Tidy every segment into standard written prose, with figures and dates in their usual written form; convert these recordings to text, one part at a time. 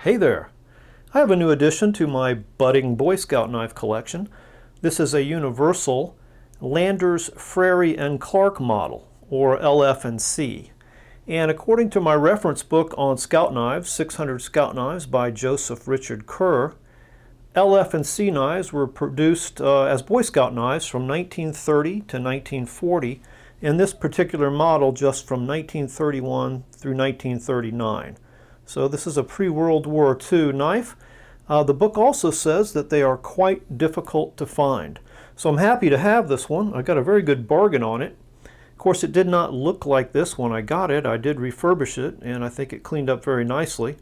Hey there! I have a new addition to my budding Boy Scout knife collection. This is a universal Landers Frary and Clark model, or LF&C. And according to my reference book on Scout Knives, 600 Scout Knives by Joseph Richard Kerr, LF&C knives were produced as Boy Scout knives from 1930 to 1940, and this particular model just from 1931 through 1939. So this is a pre-World War II knife. The book also says that they are quite difficult to find. So I'm happy to have this one. I got a very good bargain on it. Of course, it did not look like this when I got it. I did refurbish it, and I think it cleaned up very nicely.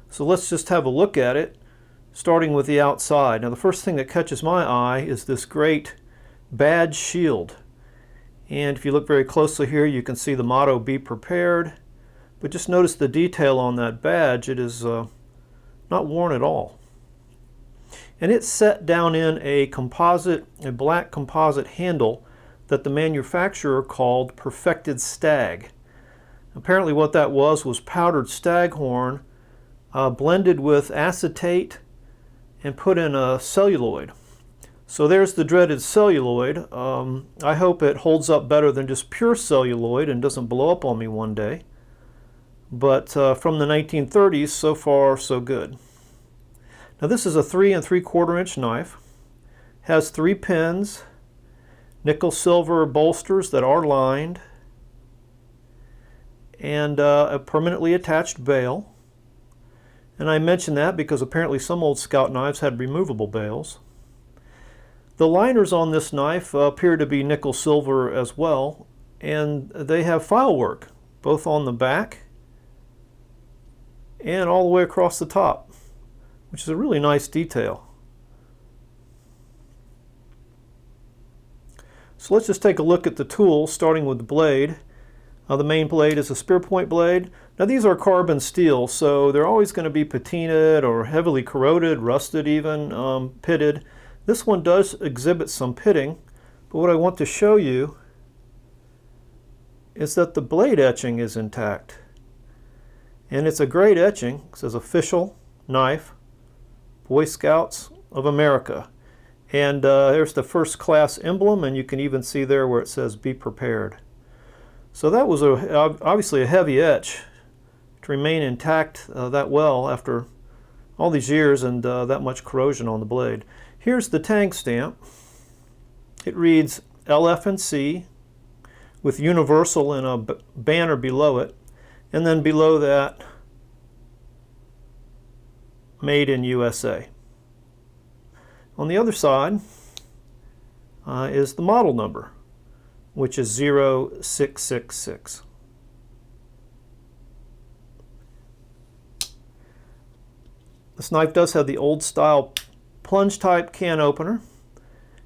So let's just have a look at it, starting with the outside. Now, the first thing that catches my eye is this great badge shield. And if you look very closely here, you can see the motto, "Be Prepared." But just notice the detail on that badge. It is not worn at all. And it's set down in a black composite handle that the manufacturer called Perfected Stag. Apparently what that was powdered staghorn blended with acetate and put in a celluloid. So there's the dreaded celluloid. I hope it holds up better than just pure celluloid and doesn't blow up on me one day. But from the 1930s, so far so good. Now this is a 3 3/4 inch knife. Has 3 pins, nickel silver bolsters that are lined, and a permanently attached bale. And I mention that because apparently some old Scout knives had removable bales. The liners on this knife appear to be nickel silver as well, and they have file work both on the back and all the way across the top, which is a really nice detail. So let's just take a look at the tools, starting with the blade. The main blade is a spear point blade. Now these are carbon steel, so they're always going to be patinaed or heavily corroded, rusted even, pitted. This one does exhibit some pitting, but what I want to show you is that the blade etching is intact. And it's a great etching. It says "Official Knife, Boy Scouts of America." And there's the first class emblem, and you can even see there where it says "Be Prepared." So that was obviously a heavy etch to remain intact that well after all these years and that much corrosion on the blade. Here's the tag stamp. It reads LF&C with Universal in a banner below it, and then below that, Made in USA. On the other side is the model number, which is 0666. This knife does have the old style plunge type can opener.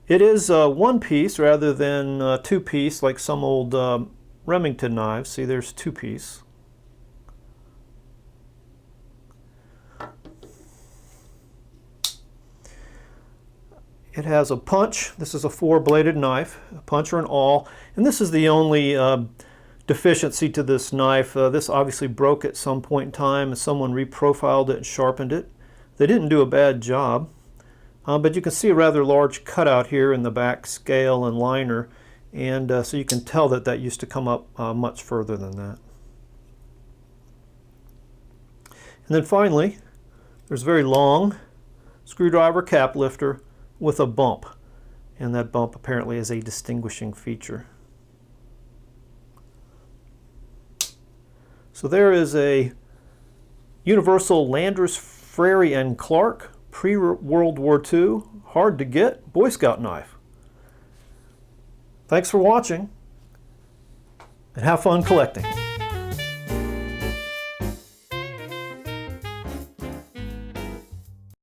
It is one piece rather than two piece like some old Remington knives. See, there's two piece. It has a punch. This is a 4-bladed knife, a punch or an awl, and this is the only deficiency to this knife. This obviously broke at some point in time, and someone reprofiled it and sharpened it. They didn't do a bad job, but you can see a rather large cutout here in the back scale and liner, and so you can tell that that used to come up much further than that. And then finally, there's a very long screwdriver cap lifter with a bump, and that bump apparently is a distinguishing feature. So there is a universal Landers Frary and Clark pre-World War II, hard to get Boy Scout knife. Thanks for watching, and have fun collecting.